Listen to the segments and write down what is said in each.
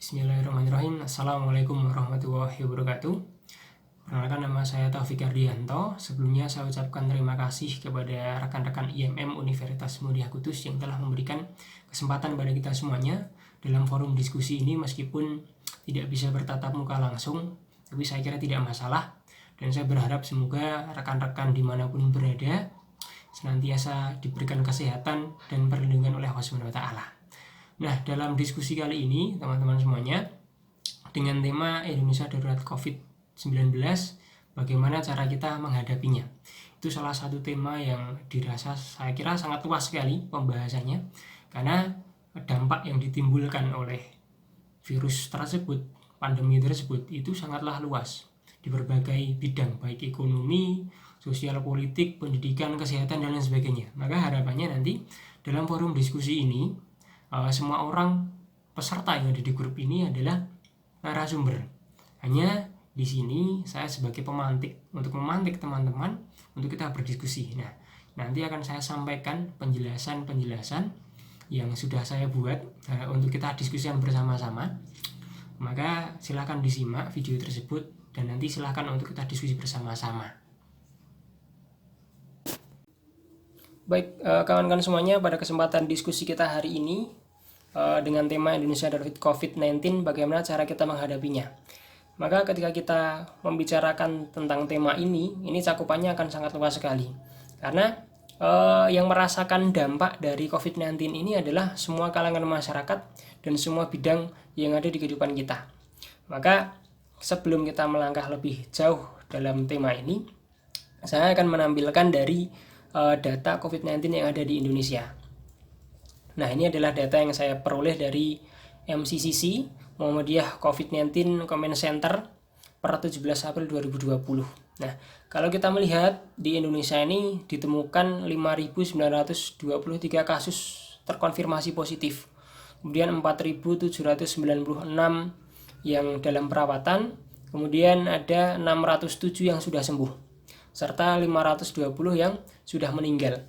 Bismillahirrahmanirrahim. Assalamualaikum warahmatullahi wabarakatuh. Perkenalkan, nama saya Taufik Ardianto. Sebelumnya saya ucapkan terima kasih kepada rekan-rekan IMM Universitas Muhammadiyah Kudus yang telah memberikan kesempatan pada kita semuanya dalam forum diskusi ini, meskipun tidak bisa bertatap muka langsung, tapi saya kira tidak masalah. Dan saya berharap semoga rekan-rekan dimanapun berada senantiasa diberikan kesehatan dan perlindungan oleh Allah Subhanahu wa Ta'ala. Nah, dalam diskusi kali ini teman-teman semuanya, dengan tema Indonesia Darurat COVID-19, bagaimana cara kita menghadapinya. Itu salah satu tema yang dirasa saya kira sangat luas sekali pembahasannya, karena dampak yang ditimbulkan oleh virus tersebut, pandemi tersebut, itu sangatlah luas di berbagai bidang, baik ekonomi, sosial, politik, pendidikan, kesehatan, dan lain sebagainya. Maka harapannya nanti dalam forum diskusi ini, semua orang peserta yang ada di grup ini adalah narasumber. Hanya di sini saya sebagai pemantik untuk memantik teman-teman untuk kita berdiskusi. Nah, nanti akan saya sampaikan penjelasan-penjelasan yang sudah saya buat untuk kita diskusikan bersama-sama. Maka silakan disimak video tersebut dan nanti silakan untuk kita diskusi bersama-sama. Baik, kawan-kawan semuanya, pada kesempatan diskusi kita hari ini dengan tema Indonesia Darurat COVID-19, bagaimana cara kita menghadapinya. Maka ketika kita membicarakan tentang tema ini cakupannya akan sangat luas sekali. Karena yang merasakan dampak dari COVID-19 ini adalah semua kalangan masyarakat dan semua bidang yang ada di kehidupan kita. Maka sebelum kita melangkah lebih jauh dalam tema ini, saya akan menampilkan dari data COVID-19 yang ada di Indonesia. Nah, ini adalah data yang saya peroleh dari MCCC, Muhammadiyah COVID-19 Command Center, per 17 April 2020. Nah, kalau kita melihat di Indonesia ini ditemukan 5.923 kasus terkonfirmasi positif. Kemudian 4.796 yang dalam perawatan, kemudian ada 607 yang sudah sembuh, serta 520 yang sudah meninggal.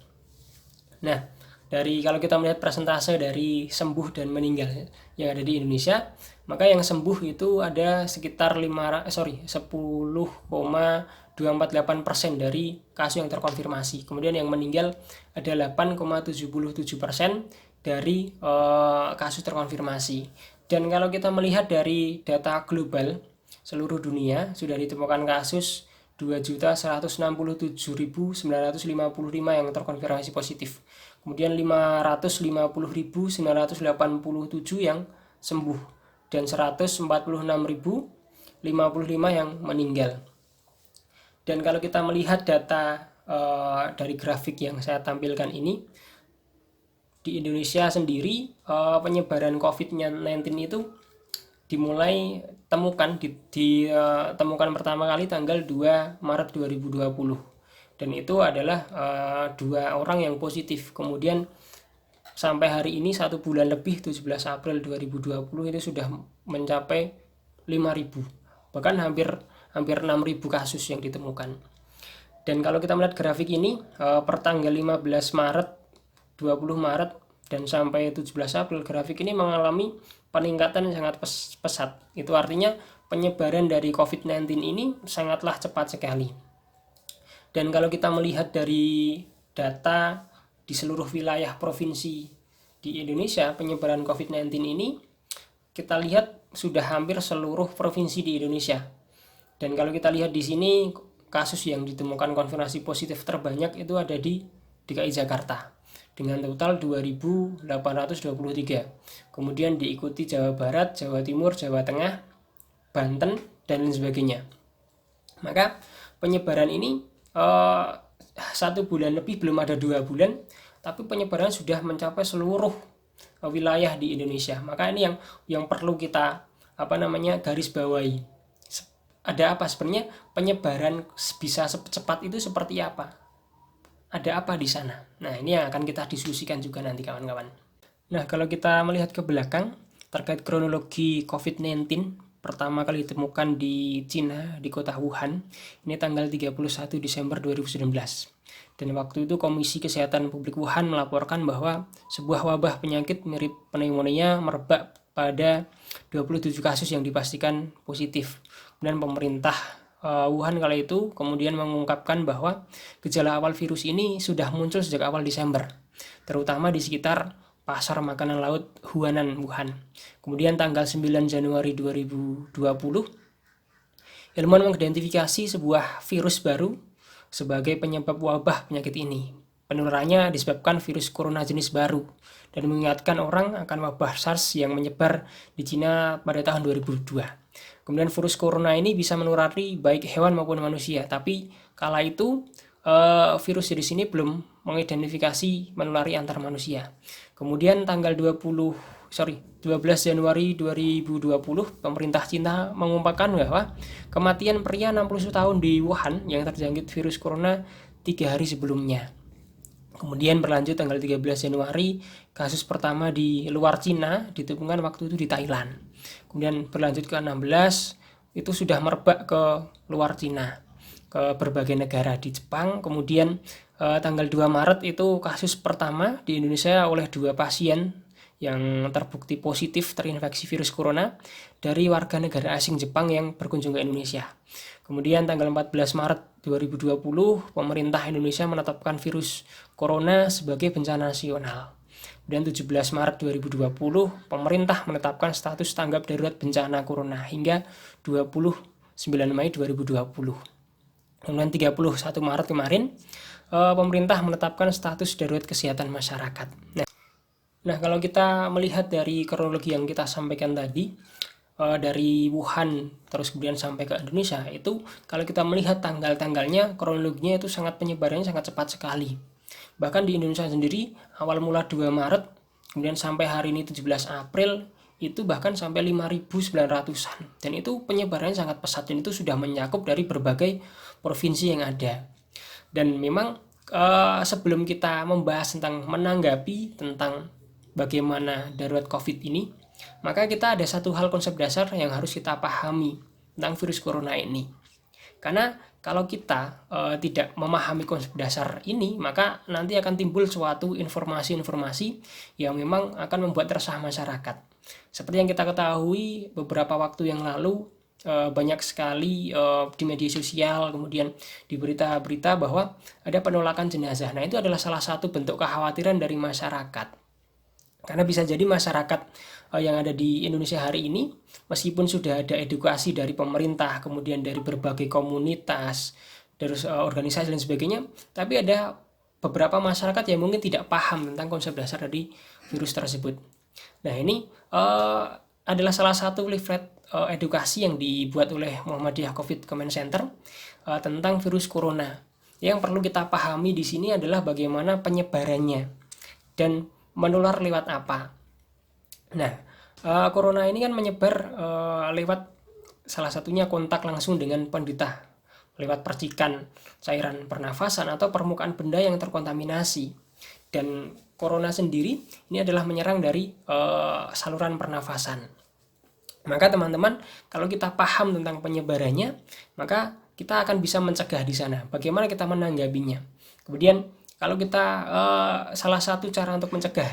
Nah, kalau kita melihat persentase dari sembuh dan meninggal yang ada di Indonesia, maka yang sembuh itu ada sekitar 10,248% dari kasus yang terkonfirmasi. Kemudian yang meninggal ada 8,77% dari kasus terkonfirmasi. Dan kalau kita melihat dari data global seluruh dunia, sudah ditemukan kasus 2.167.955 yang terkonfirmasi positif. Kemudian 550.987 yang sembuh dan 146.055 yang meninggal. Dan kalau kita melihat data dari grafik yang saya tampilkan ini, di Indonesia sendiri penyebaran COVID-19 itu dimulai ditemukan pertama kali tanggal 2 Maret 2020. Dan itu adalah 2 orang yang positif. Kemudian sampai hari ini 1 bulan lebih, 17 April 2020 itu sudah mencapai 5.000, bahkan hampir 6.000 kasus yang ditemukan. Dan kalau kita melihat grafik ini per tanggal 15 Maret, 20 Maret dan sampai 17 April, grafik ini mengalami peningkatan yang sangat pesat. Itu artinya penyebaran dari COVID-19 ini sangatlah cepat sekali. Dan kalau kita melihat dari data di seluruh wilayah provinsi di Indonesia, penyebaran COVID-19 ini kita lihat sudah hampir seluruh provinsi di Indonesia. Dan kalau kita lihat di sini, kasus yang ditemukan konfirmasi positif terbanyak itu ada di DKI Jakarta dengan total 2.823. Kemudian diikuti Jawa Barat, Jawa Timur, Jawa Tengah, Banten, dan lain sebagainya. Maka penyebaran ini 1 bulan lebih, belum ada 2 bulan, tapi penyebaran sudah mencapai seluruh wilayah di Indonesia. Maka ini yang perlu kita garis bawahi. Ada apa sebenarnya penyebaran bisa secepat itu, seperti apa? Ada apa di sana? Nah, ini yang akan kita diskusikan juga nanti, kawan-kawan. Nah, kalau kita melihat ke belakang terkait kronologi COVID-19, pertama kali ditemukan di Cina, di kota Wuhan, ini tanggal 31 Desember 2019. Dan waktu itu Komisi Kesehatan Publik Wuhan melaporkan bahwa sebuah wabah penyakit mirip pneumonia merebak pada 27 kasus yang dipastikan positif. Kemudian pemerintah Wuhan kala itu kemudian mengungkapkan bahwa gejala awal virus ini sudah muncul sejak awal Desember, terutama di sekitar pasar makanan laut Huanan, Wuhan. Kemudian tanggal 9 Januari 2020, ilmuwan mengidentifikasi sebuah virus baru sebagai penyebab wabah penyakit ini. Penularannya disebabkan virus corona jenis baru dan mengingatkan orang akan wabah SARS yang menyebar di Cina pada tahun 2002. Kemudian virus corona ini bisa menulari baik hewan maupun manusia, tapi kala itu virus jenis ini belum mengidentifikasi menulari antar manusia. Kemudian tanggal 12 Januari 2020, pemerintah Cina mengumumkan bahwa kematian pria 61 tahun di Wuhan yang terjangkit virus corona 3 hari sebelumnya. Kemudian berlanjut tanggal 13 Januari, kasus pertama di luar Cina ditemukan waktu itu di Thailand. Kemudian berlanjut ke 16, itu sudah merebak ke luar Cina, ke berbagai negara di Jepang. Kemudian tanggal 2 Maret itu kasus pertama di Indonesia oleh 2 pasien yang terbukti positif terinfeksi virus corona dari warga negara asing Jepang yang berkunjung ke Indonesia. Kemudian tanggal 14 Maret 2020, pemerintah Indonesia menetapkan virus corona sebagai bencana nasional. Kemudian 17 Maret 2020, pemerintah menetapkan status tanggap darurat bencana corona hingga 29 Mei 2020. Kemudian 31 Maret kemarin, pemerintah menetapkan status darurat kesehatan masyarakat. Nah, kalau kita melihat dari kronologi yang kita sampaikan tadi, dari Wuhan terus kemudian sampai ke Indonesia, itu kalau kita melihat tanggal-tanggalnya, kronologinya itu penyebarannya sangat cepat sekali. Bahkan di Indonesia sendiri, awal mula 2 Maret, kemudian sampai hari ini 17 April, itu bahkan sampai 5.900-an. Dan itu penyebarannya sangat pesat, dan itu sudah mencakup dari berbagai provinsi yang ada. Dan memang sebelum kita membahas tentang menanggapi tentang bagaimana darurat COVID ini, maka kita ada satu hal konsep dasar yang harus kita pahami tentang virus corona ini. Karena kalau kita tidak memahami konsep dasar ini, maka nanti akan timbul suatu informasi-informasi yang memang akan membuat resah masyarakat. Seperti yang kita ketahui beberapa waktu yang lalu, banyak sekali di media sosial, kemudian di berita-berita bahwa ada penolakan jenazah. Nah, itu adalah salah satu bentuk kekhawatiran dari masyarakat. Karena bisa jadi masyarakat yang ada di Indonesia hari ini, meskipun sudah ada edukasi dari pemerintah, kemudian dari berbagai komunitas, dari organisasi dan sebagainya, tapi ada beberapa masyarakat yang mungkin tidak paham tentang konsep dasar dari virus tersebut. Nah, ini adalah salah satu leaflet edukasi yang dibuat oleh Muhammadiyah COVID Command Center tentang virus corona. Yang perlu kita pahami di sini adalah bagaimana penyebarannya dan menular lewat apa. Nah, corona ini kan menyebar lewat salah satunya kontak langsung dengan penderita, lewat percikan cairan pernafasan atau permukaan benda yang terkontaminasi. Dan corona sendiri ini adalah menyerang dari saluran pernafasan. Maka teman-teman, kalau kita paham tentang penyebarannya, maka kita akan bisa mencegah di sana. Bagaimana kita menanggapinya. Kemudian kalau kita salah satu cara untuk mencegah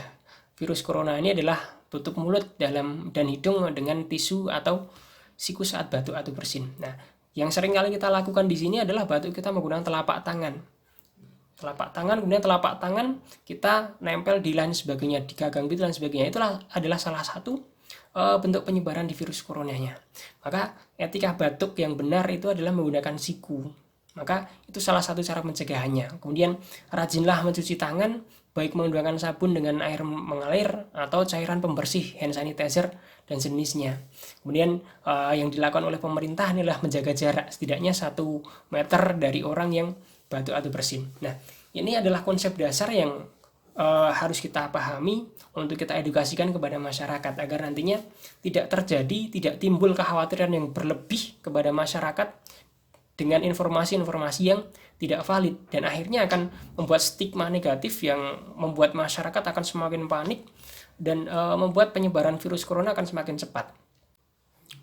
virus corona ini adalah tutup mulut dan hidung dengan tisu atau siku saat batuk atau bersin. Nah, yang sering kali kita lakukan di sini adalah batuk kita menggunakan telapak tangan. Kemudian telapak tangan kita nempel di lain sebagainya, di gagang pipi dan sebagainya. Itulah adalah salah satu bentuk penyebaran di virus coronanya. Maka etika batuk yang benar itu adalah menggunakan siku. Maka itu salah satu cara pencegahannya. Kemudian rajinlah mencuci tangan, baik menggunakan sabun dengan air mengalir atau cairan pembersih, hand sanitizer dan jenisnya. Kemudian yang dilakukan oleh pemerintah adalah menjaga jarak setidaknya 1 meter dari orang yang batuk atau bersin. Nah, ini adalah konsep dasar yang harus kita pahami untuk kita edukasikan kepada masyarakat agar nantinya tidak terjadi, tidak timbul kekhawatiran yang berlebih kepada masyarakat dengan informasi-informasi yang tidak valid dan akhirnya akan membuat stigma negatif yang membuat masyarakat akan semakin panik dan membuat penyebaran virus corona akan semakin cepat.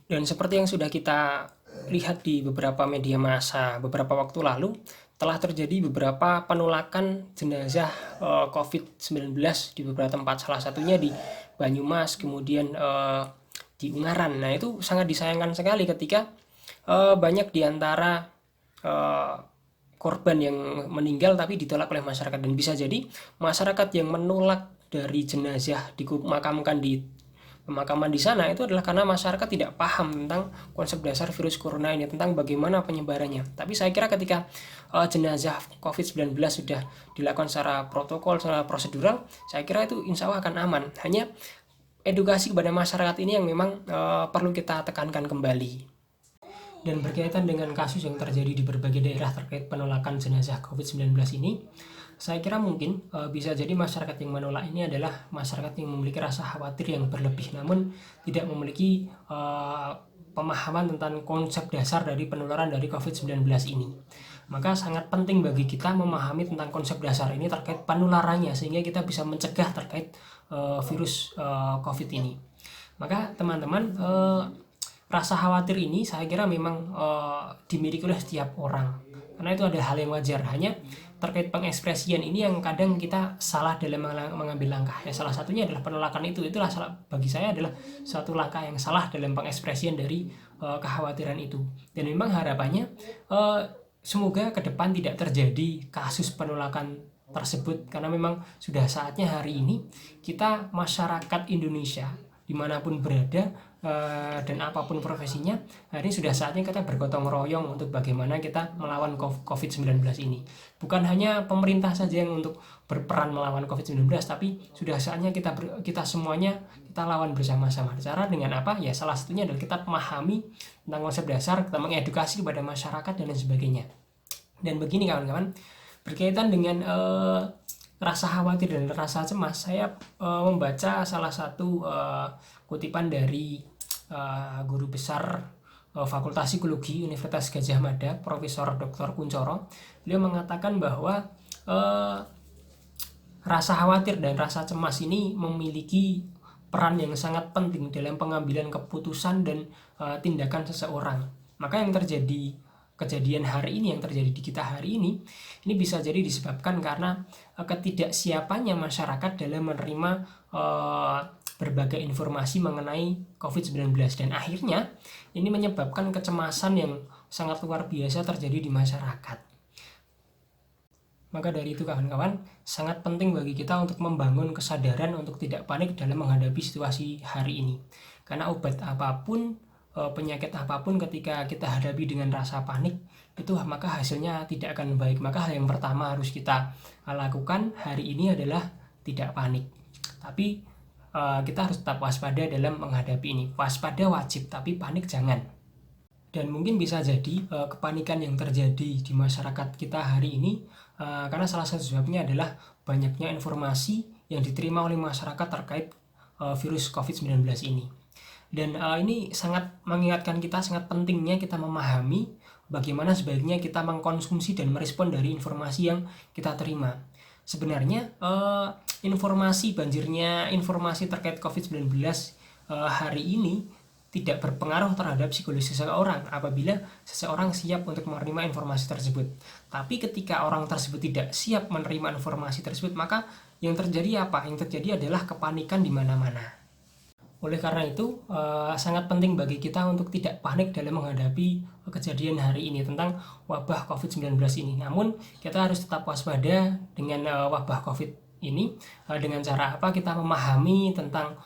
Dan seperti yang sudah kita lihat di beberapa media massa beberapa waktu lalu, telah terjadi beberapa penolakan jenazah COVID-19 di beberapa tempat, salah satunya di Banyumas, kemudian di Ungaran. Nah, itu sangat disayangkan sekali ketika banyak di antara korban yang meninggal tapi ditolak oleh masyarakat, dan bisa jadi masyarakat yang menolak dari jenazah dimakamkan di pemakaman di sana itu adalah karena masyarakat tidak paham tentang konsep dasar virus corona ini, tentang bagaimana penyebarannya. Tapi saya kira ketika jenazah COVID-19 sudah dilakukan secara protokol, secara prosedural, saya kira itu insya Allah akan aman. Hanya edukasi kepada masyarakat ini yang memang perlu kita tekankan kembali. Dan berkaitan dengan kasus yang terjadi di berbagai daerah terkait penolakan jenazah COVID-19 ini, saya kira mungkin bisa jadi masyarakat yang menolak ini adalah masyarakat yang memiliki rasa khawatir yang berlebih, namun tidak memiliki pemahaman tentang konsep dasar dari penularan dari COVID-19 ini. Maka sangat penting bagi kita memahami tentang konsep dasar ini terkait penularannya, sehingga kita bisa mencegah terkait virus COVID ini. Maka teman-teman, rasa khawatir ini saya kira memang dimiliki oleh setiap orang, karena itu ada hal yang wajar. Hanya terkait pengekspresian ini yang kadang kita salah dalam mengambil langkah. Ya, salah satunya adalah penolakan itu. Itulah bagi saya adalah suatu langkah yang salah dalam pengekspresian dari kekhawatiran itu. Dan memang harapannya semoga ke depan tidak terjadi kasus penolakan tersebut, karena memang sudah saatnya hari ini kita masyarakat Indonesia dimanapun berada dan apapun profesinya, hari ini sudah saatnya kita bergotong royong untuk bagaimana kita melawan COVID-19 ini. Bukan hanya pemerintah saja yang untuk berperan melawan COVID-19, tapi sudah saatnya kita semuanya kita lawan bersama-sama. Cara dengan apa? Ya salah satunya adalah kita memahami tentang konsep dasar, kita mengedukasi kepada masyarakat dan lain sebagainya. Dan begini kawan-kawan, berkaitan dengan rasa khawatir dan rasa cemas, saya membaca salah satu kutipan dari guru besar Fakultas Psikologi Universitas Gadjah Mada, Profesor Dr. Kuncoro. Beliau mengatakan bahwa rasa khawatir dan rasa cemas ini memiliki peran yang sangat penting dalam pengambilan keputusan dan tindakan seseorang. Maka yang terjadi kejadian hari ini, yang terjadi di kita hari ini bisa jadi disebabkan karena ketidaksiapannya masyarakat dalam menerima berbagai informasi mengenai COVID-19, dan akhirnya ini menyebabkan kecemasan yang sangat luar biasa terjadi di masyarakat. Maka dari itu kawan-kawan, sangat penting bagi kita untuk membangun kesadaran untuk tidak panik dalam menghadapi situasi hari ini. Karena obat apapun, penyakit apapun ketika kita hadapi dengan rasa panik, itu maka hasilnya tidak akan baik. Maka hal yang pertama harus kita lakukan hari ini adalah tidak panik. Tapi kita harus tetap waspada dalam menghadapi ini. Waspada wajib, tapi panik jangan. Dan mungkin bisa jadi kepanikan yang terjadi di masyarakat kita hari ini karena salah satu sebabnya adalah banyaknya informasi yang diterima oleh masyarakat terkait virus COVID-19 ini. Dan ini sangat mengingatkan kita, sangat pentingnya kita memahami bagaimana sebaiknya kita mengkonsumsi dan merespon dari informasi yang kita terima. Sebenarnya informasi informasi terkait COVID-19 hari ini tidak berpengaruh terhadap psikologi seseorang apabila seseorang siap untuk menerima informasi tersebut. Tapi ketika orang tersebut tidak siap menerima informasi tersebut, maka yang terjadi apa? Yang terjadi adalah kepanikan di mana-mana. Oleh karena itu, sangat penting bagi kita untuk tidak panik dalam menghadapi kejadian hari ini tentang wabah COVID-19 ini. Namun, kita harus tetap waspada dengan wabah COVID ini. Dengan cara apa? Kita memahami tentang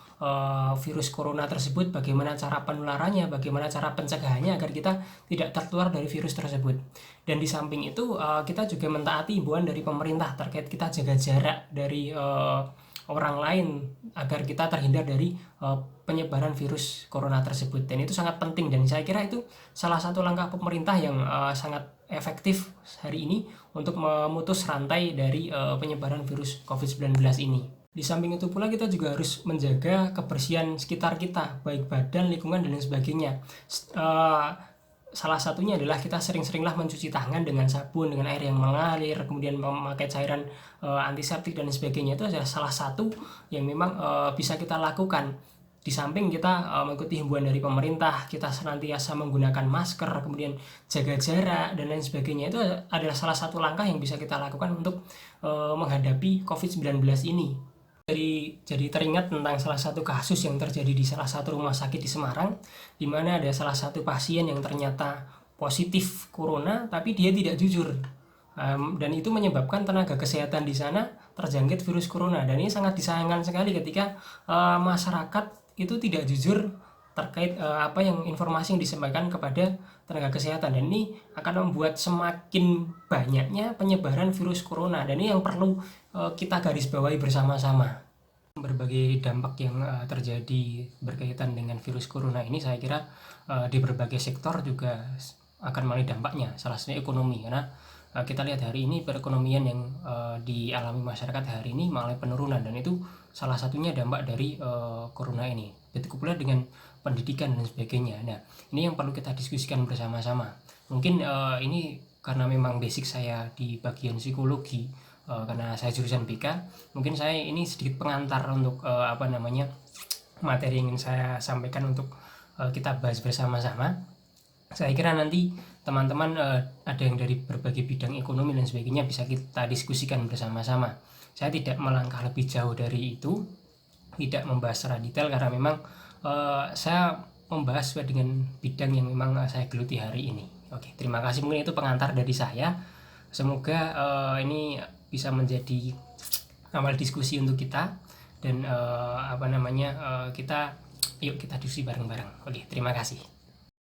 virus corona tersebut, bagaimana cara penularannya, bagaimana cara pencegahannya agar kita tidak tertular dari virus tersebut. Dan di samping itu, kita juga mentaati himbauan dari pemerintah terkait kita jaga jarak dari orang lain agar kita terhindar dari penyebaran virus corona tersebut. Dan itu sangat penting, dan saya kira itu salah satu langkah pemerintah yang sangat efektif hari ini untuk memutus rantai dari penyebaran virus COVID-19 ini. Di samping itu pula kita juga harus menjaga kebersihan sekitar kita, baik badan, lingkungan, dan lain sebagainya. Salah satunya adalah kita sering-seringlah mencuci tangan dengan sabun, dengan air yang mengalir, kemudian memakai cairan antiseptik dan sebagainya. Itu adalah salah satu yang memang bisa kita lakukan. Di samping kita mengikuti himbauan dari pemerintah, kita senantiasa menggunakan masker, kemudian jaga jarak, dan lain sebagainya. Itu adalah salah satu langkah yang bisa kita lakukan untuk menghadapi COVID-19 ini. Jadi teringat tentang salah satu kasus yang terjadi di salah satu rumah sakit di Semarang, di mana ada salah satu pasien yang ternyata positif corona, tapi dia tidak jujur. Dan itu menyebabkan tenaga kesehatan di sana terjangkit virus corona. Dan ini sangat disayangkan sekali ketika masyarakat itu tidak jujur terkait apa yang informasi yang disampaikan kepada tenaga kesehatan, dan ini akan membuat semakin banyaknya penyebaran virus corona, dan ini yang perlu kita garis bawahi bersama-sama. Berbagai dampak yang terjadi berkaitan dengan virus corona ini, saya kira di berbagai sektor juga akan mengalami dampaknya, salah satunya ekonomi, karena kita lihat hari ini perekonomian yang dialami masyarakat hari ini mengalami penurunan, dan itu salah satunya dampak dari corona ini. Begitu pula dengan pendidikan dan sebagainya. Nah, ini yang perlu kita diskusikan bersama-sama. Mungkin ini karena memang basic saya di bagian psikologi, karena saya jurusan BK, mungkin saya ini sedikit pengantar untuk materi yang ingin saya sampaikan untuk kita bahas bersama-sama. Saya kira nanti teman-teman ada yang dari berbagai bidang ekonomi dan sebagainya bisa kita diskusikan bersama-sama. Saya tidak melangkah lebih jauh dari itu, tidak membahas secara detail, karena memang saya membahas sesuai dengan bidang yang memang saya geluti hari ini. Oke, terima kasih. Mungkin itu pengantar dari saya. Semoga ini bisa menjadi awal diskusi untuk kita, dan kita diskusi bareng-bareng. Oke, terima kasih.